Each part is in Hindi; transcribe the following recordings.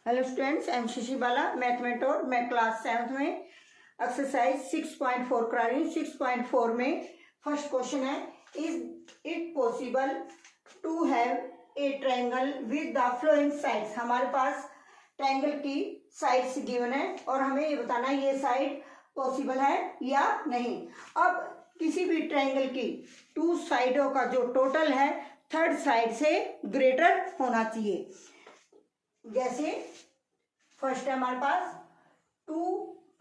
Hello students, I am Shashi Bala, मैथमेटोर। मैं क्लास 7th में एक्सरसाइज 6.4 करा रही हूँ। 6.4 में फर्स्ट क्वेश्चन है, is it possible to have a triangle with the following sides. हमारे पास ट्रायंगल की साइड्स गिवन है और हमें ये बताना है ये साइड पॉसिबल है या नहीं। अब किसी भी ट्रायंगल की टू साइडों का जो टोटल है थर्ड साइड से ग्रेटर होना चाहिए। जैसे फर्स्ट है हमारे पास 2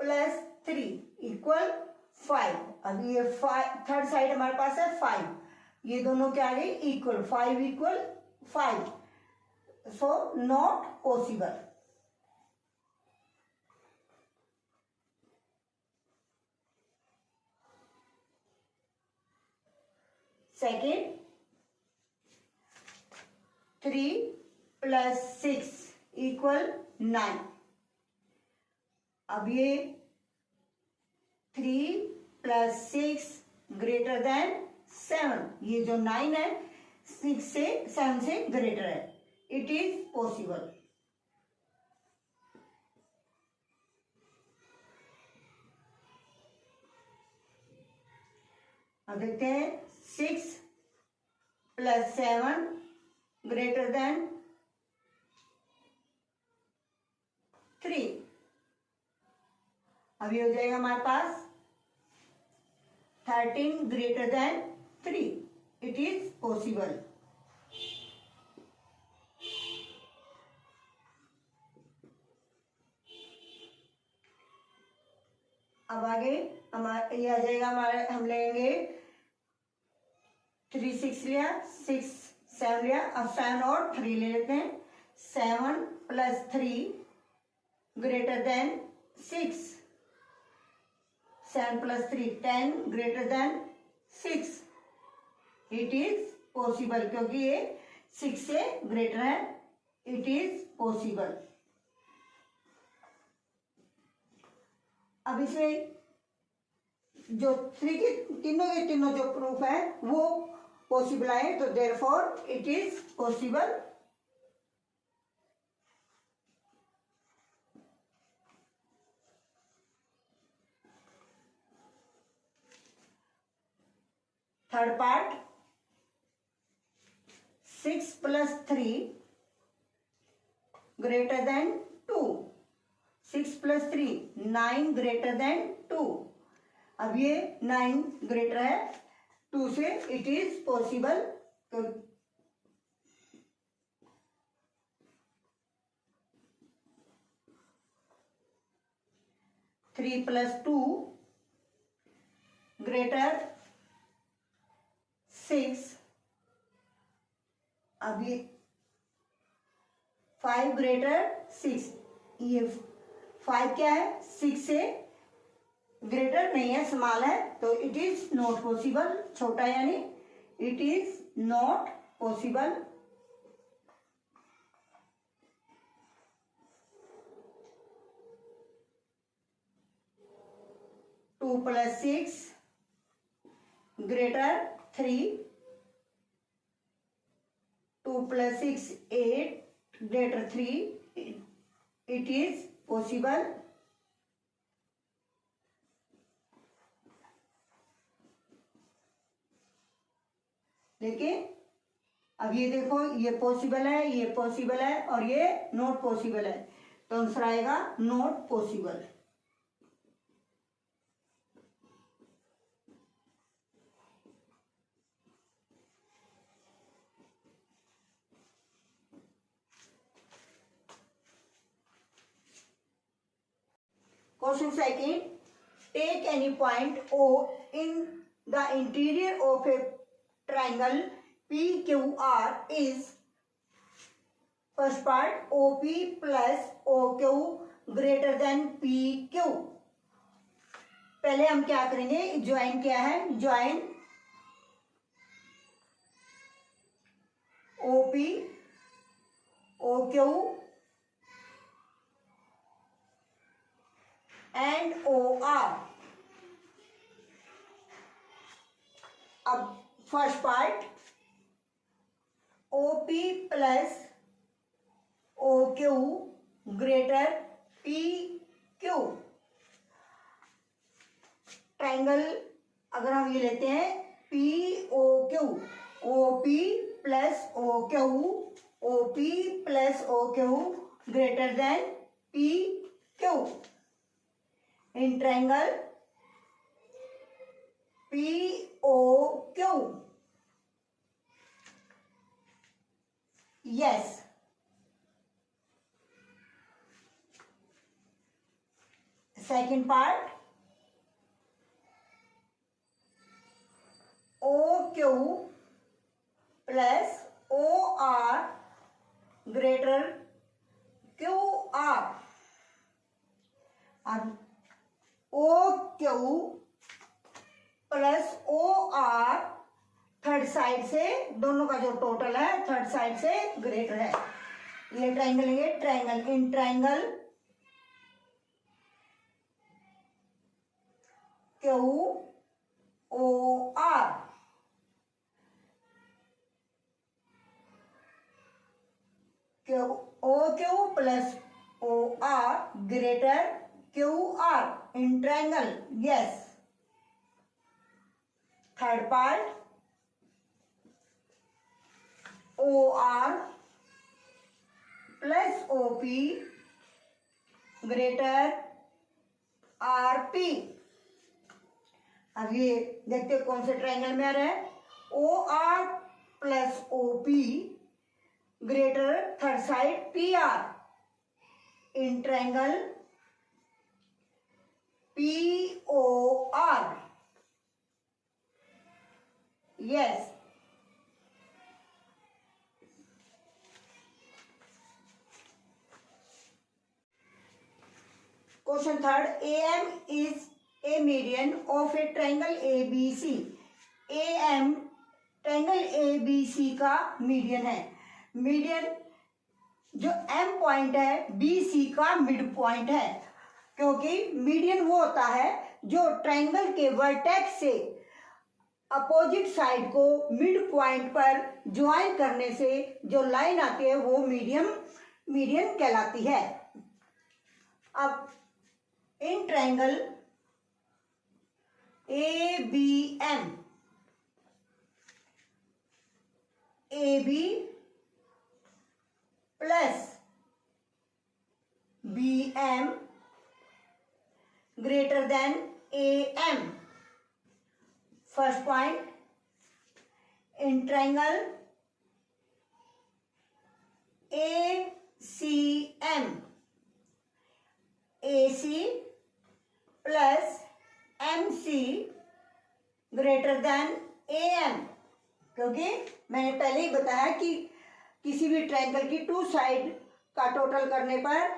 + 3 = 5। अब ये थर्ड साइड हमारे पास है 5, ये दोनों क्या आ गई equal, 5 = 5, so not possible. Second 3 + 6 = 9। अब ये 3 + 6 > 7, ये जो 9 है 7 से ग्रेटर है, इट इज पॉसिबल। अब देखते हैं 6 + 7 > 3। अब ये हो जाएगा हमारे पास 13 > 3, इट इज पॉसिबल। अब आगे हमारे ये आ जाएगा, हमारे हम लेंगे 3 6 लिया, 6 7 लिया, अब 7 और 3 ले लेते हैं। 7 + 3 > 6, 7 + 3 10 > 6, इट इज पॉसिबल, क्योंकि ये 6 से ग्रेटर है, इट इज पॉसिबल। अब इसमें जो 3 के तीनों जो प्रूफ है वो पॉसिबल आए, तो therefore it is possible. Third part 6 + 3 > 2, 6 + 3 9 > 2। अब ये 9 ग्रेटर है 2 से, इट इज पॉसिबल। तो 3 + 2 > 6। अब ये 5 > 6, ये 5 क्या है 6 से ग्रेटर नहीं है, स्मॉल है, तो इट इज नॉट पॉसिबल, छोटा यानी it is not possible. Two + 6 > 3, 2 + 6 8 > 3, it is possible. देखिए अब ये देखो, ये पॉसिबल है, ये पॉसिबल है और ये नॉट पॉसिबल है, तो आंसर आएगा not possible. Question second, take any point O in the interior of a triangle PQR is, first part OP + OQ > PQ। पहले हम क्या करेंगे, ज्वाइन क्या है, join OP OQ and OR। अब first part OP + OQ greater P Q. Triangle अगर हम ये लेते हैं P O Q, O P plus O Q, O P plus O Q greater than P Q. In triangle P O Q, yes. Second part, O Q plus O R greater Q R. अब O Q plus O R third side से, दोनों का जो टोटल है थर्ड साइड से ग्रेटर है। ये ट्राइंगल है, ये triangle. In triangle Q O R, Q O Q plus O R greater Q R in triangle, yes. Third part, O R plus O P greater R P. अब ये देखते हो कौन से ट्राइंगल में आ रहा है। O R plus O P greater third side P R in triangle P O R, yes. Question third, A M is a median of a triangle A B C. A M triangle A B C का मीडियन है। मीडियन जो एम पॉइंट है बी सी का मिड पॉइंट है, क्योंकि मीडियन वो होता है जो ट्राइंगल के वर्टेक्स से अपोजिट साइड को मिड पॉइंट पर ज्वाइन करने से जो लाइन आती है वो मीडियन कहलाती है। अब in triangle A B M, A B plus B M greater than A M. First point, in triangle A C M, A C plus M C greater than A M. क्योंकि मैंने पहले ही बताया कि किसी भी ट्राइंगल की टू साइड का टोटल करने पर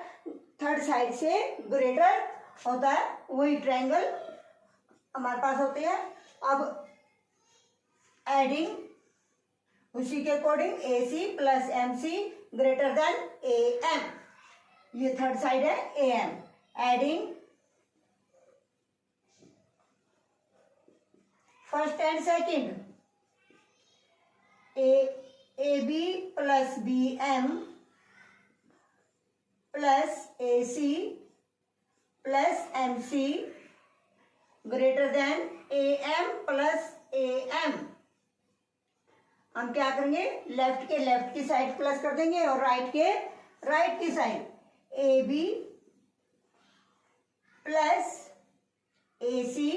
थर्ड साइड से ग्रेटर होता है, वही ट्राइंगल हमारे पास होते हैं। अब एडिंग उसी के according A C plus M C greater than A M, ये थर्ड साइड है A M. Adding first and second, A B plus B M plus A C plus M C greater than A M plus A M. हम क्या करेंगे, लेफ्ट के लेफ्ट की साइड प्लस कर देंगे और राइट के राइट की side. A B plus A C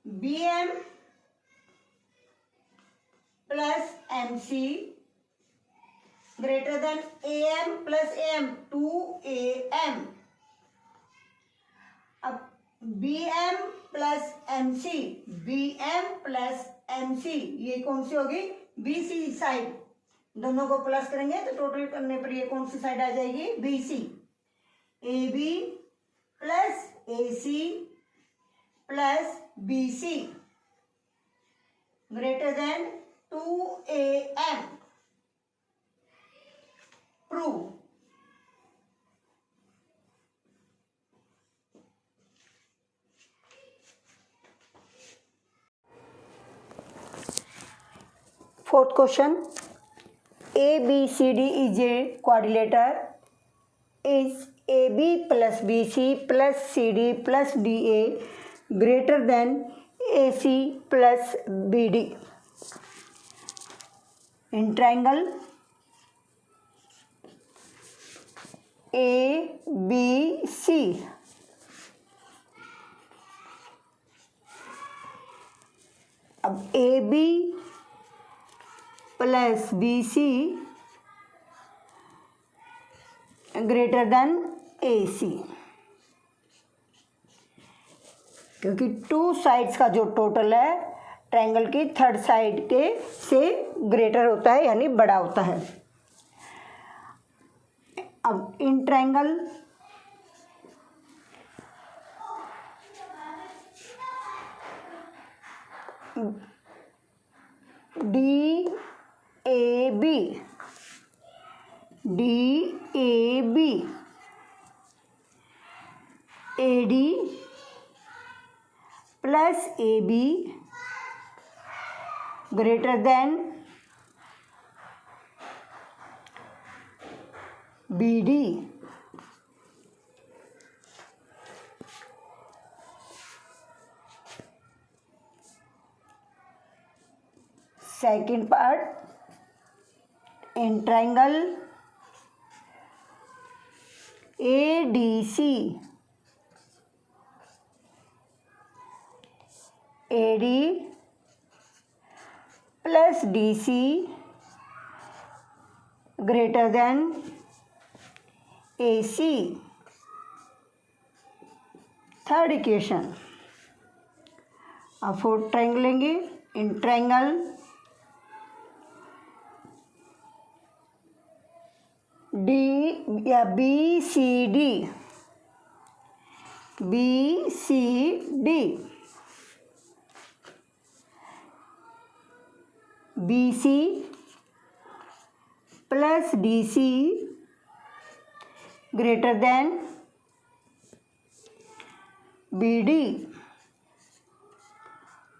B M plus M C greater than A M plus A M, 2am। अब B M plus M C, B M plus M C, ये कौन सी होगी, बी सी साइड। दोनों को प्लस करेंगे तो टोटल करने पर ये कौन सी साइड आ जाएगी, B C. A B plus A C plus B C greater than 2am। Prove. Fourth question, ABCD is a quadrilateral is AB plus BC plus CD plus DA greater than AC plus BD. In triangle ABC, अब AB plus BC greater than AC, क्योंकि टू साइड्स का जो टोटल है ट्रायंगल की थर्ड साइड के से ग्रेटर होता है, यानी बड़ा होता है। अब in triangle DAB AD plus AB greater than BD। Second part in triangle ADC AD plus DC greater than AC। Third equation. अब फोर्थ ट्रायंगल लेंगे। इन ट्रायंगल D या BCD BC plus DC greater than BD।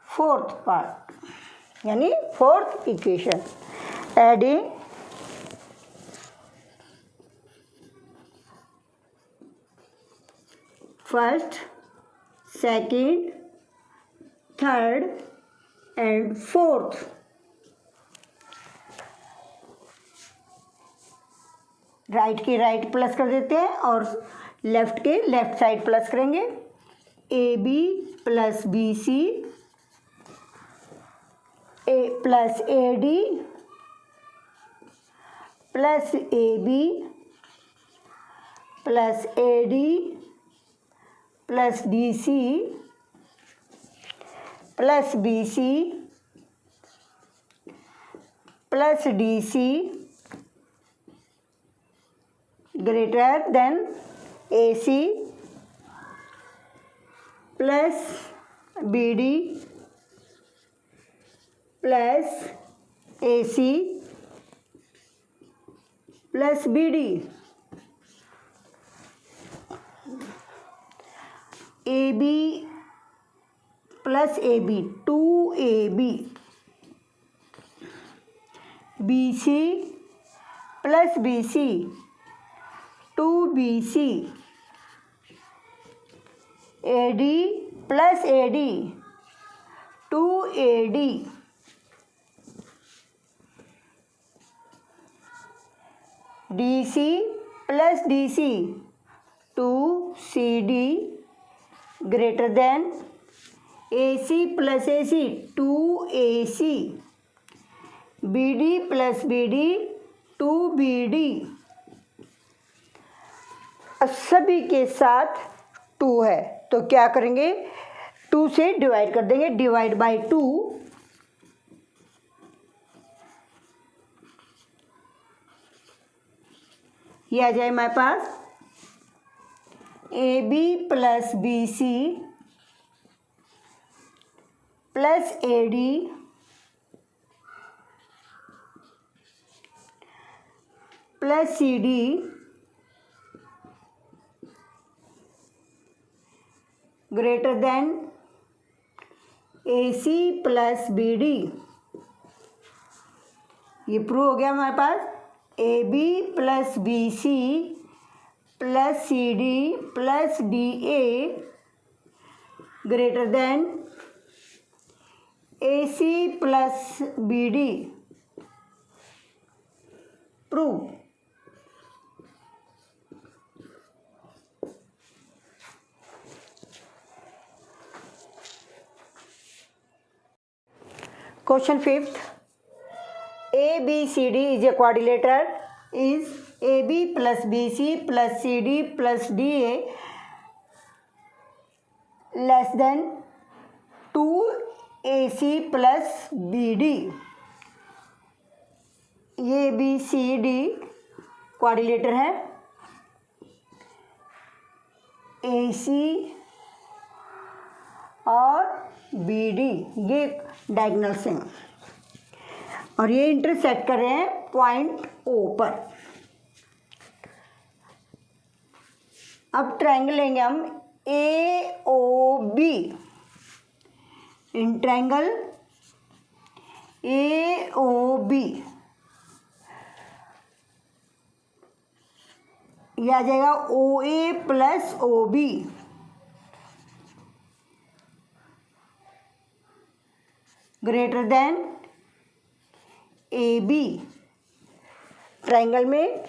Fourth part यानी fourth equation. Adding first, second, third and fourth. Right के राइट प्लस कर देते हैं और लेफ्ट के लेफ्ट साइड प्लस करेंगे। AB plus BC plus AD plus AB plus AD plus DC plus BC plus DC greater than AC plus BD plus AC plus BD। AB plus AB 2AB BC plus BC 2BC AD plus AD 2AD DC plus DC 2CD greater than AC plus AC 2AC BD plus BD 2BD। सभी के साथ 2 है तो क्या करेंगे, 2 से डिवाइड कर देंगे। डिवाइड बाय 2 ये आ जाए हमारे पास AB plus BC plus AD plus CD greater than AC plus BD। ये प्रूव हो गया हमारे पास। A B plus B C plus C D plus D A greater than A C plus B D. Prove. Question 5th. ABCD is a quadrilateral. Is AB plus BC plus CD plus DA less than 2AC plus BD? ये ABCD क्वाड्रिलेटर है। AC और BD ये डायगोनल्स हैं और ये इंटरसेक्ट कर रहे हैं पॉइंट O पर। अब ट्रायंगल लेंगे हम AOB। इन ट्रायंगल AOB ये आ जाएगा OA plus OB greater than AB। Triangle में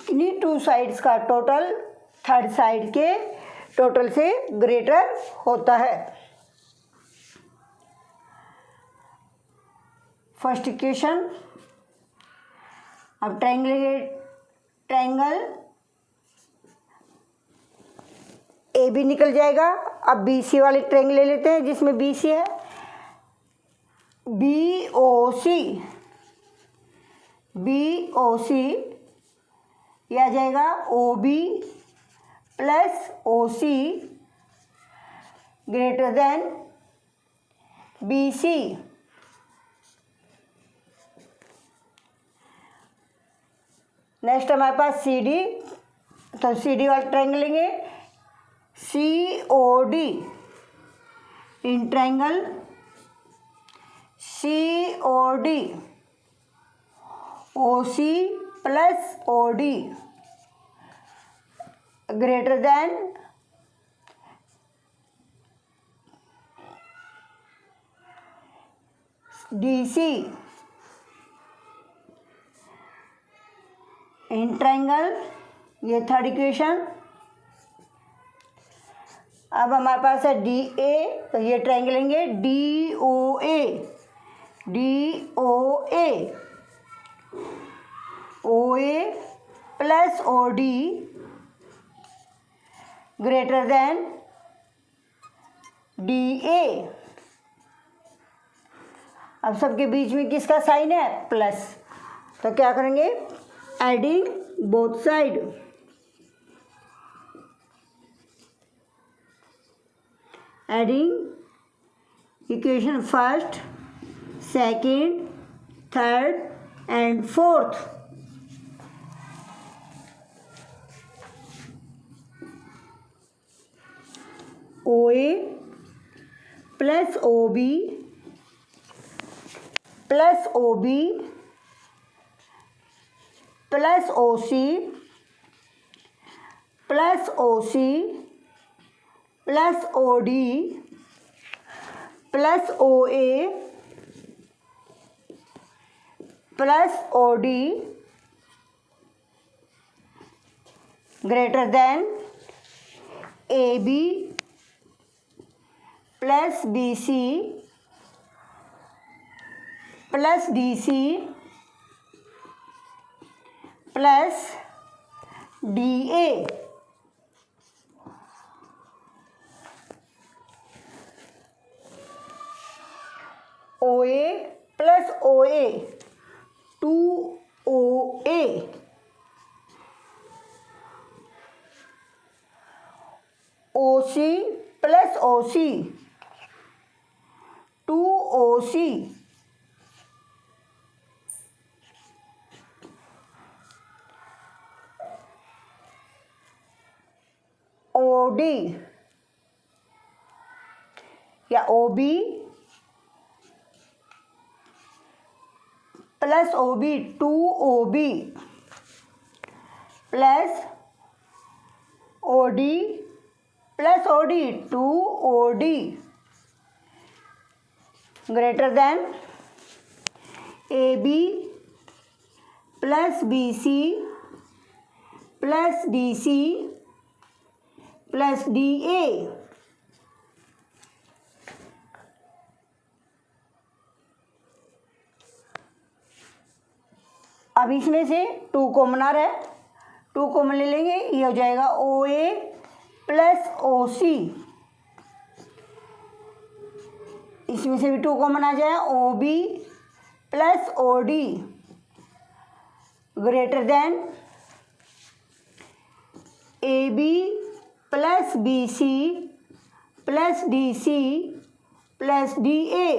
किन्हीं टू साइड्स का टोटल थर्ड साइड के टोटल से ग्रेटर होता है। First equation. अब ट्रायंगल AB निकल जाएगा। अब BC वाले ट्रायंगल ले लेते हैं जिसमें BC है। BOC यह आ जाएगा OB plus OC greater than BC। Next हमारे पास CD, तो CD वाला ट्रायंगल लेंगे COD। In triangle COD OC plus OD greater then DC। In triangle ये थर्ड इक्वेशन। अब हमारे पास है DA, तो ये ट्रायंगल लेंगे DOA OA plus OD greater then DA। अब सबके बीच में किसका साइन है? प्लस। तो क्या करेंगे? Adding both side. Adding equation first, second, third and fourth. OA plus OB plus OB plus OC plus OC plus OD plus OA plus OD greater than AB plus BC plus DC plus DA। OA plus OA 2OA OC plus OC 2OC OD या OB plus O B 2OB plus OD plus OD 2OD greater than AB plus BC plus DC plus DA। अब इसमें से 2 कॉमन आ रहा है, 2 कॉमन ले लेंगे, ये हो जाएगा OA प्लस OC। इसमें से भी 2 कॉमन आ जाए, OB plus OD greater than AB plus BC plus DC plus DA।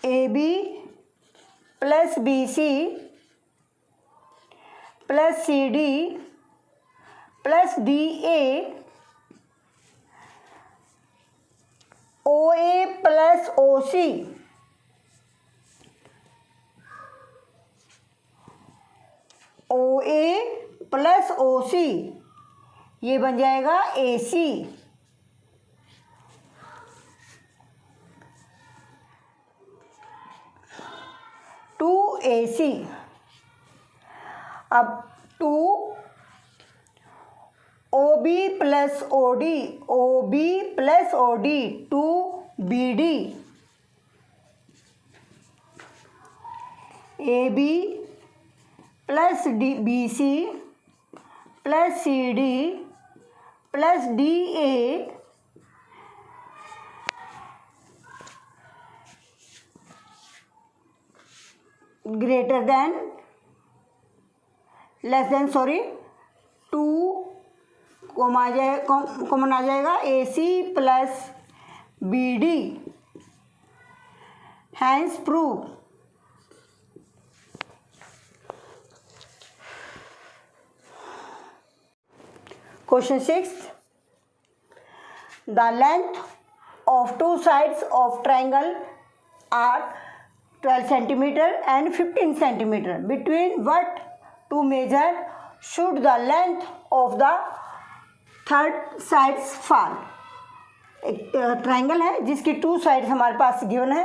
AB plus BC plus CD plus DA OA plus OC OA plus OC ये बन जाएगा AC। AC। अब 2 OB plus OD OB plus OD 2BD AB plus BC plus CD plus DA greater than less than 2 common आ जाएगा AC plus BD hence prove. Question 6 the length of 2 sides of triangle are 12 centimeter and 15 centimeter. Between what two measure should the length of the third sides fall? एक ट्राइंगल है जिसकी 2 साइड्स हमारे पास गिवन है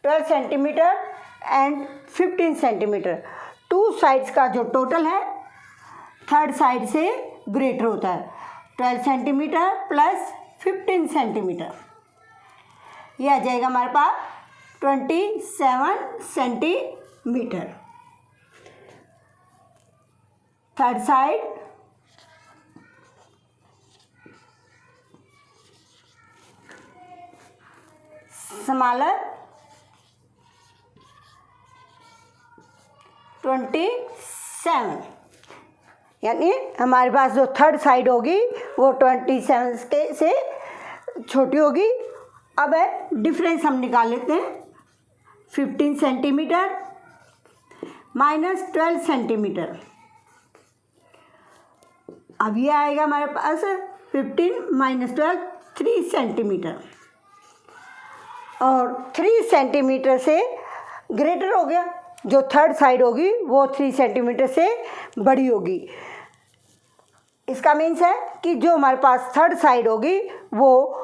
12 सेंटीमीटर एंड 15 सेंटीमीटर। 2 साइड्स का जो टोटल है थर्ड साइड से ग्रेटर होता है 12 सेंटीमीटर प्लस 15 सेंटीमीटर। यह आ जाएगा हमारे पास 27 सेंटीमीटर। थर्ड साइड स्मॉलर 27, यानी हमारे पास जो थर्ड साइड होगी वो 27 के से छोटी होगी। अब डिफरेंस हम निकाल लेते हैं 15 सेंटीमीटर माइनस 12 सेंटीमीटर। अब ये आएगा हमारे पास 15 माइनस 12 3 सेंटीमीटर और 3 सेंटीमीटर से ग्रेटर हो गया। जो थर्ड साइड होगी वो 3 सेंटीमीटर से बड़ी होगी। इसका मीन्स है कि जो हमारे पास थर्ड साइड होगी वो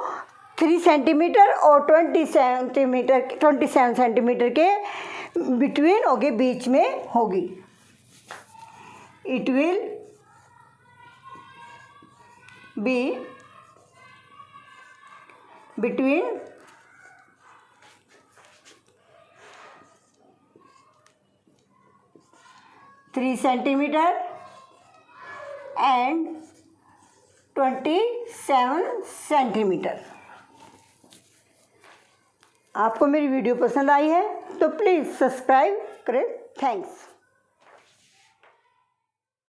3 सेंटीमीटर और 27 सेंटीमीटर के बिटवीन होगी, बीच में होगी। It will be between 3 centimetre and 27 centimetre. आपको मेरी वीडियो पसंद आई है तो प्लीज़ सब्सक्राइब करें। थैंक्स।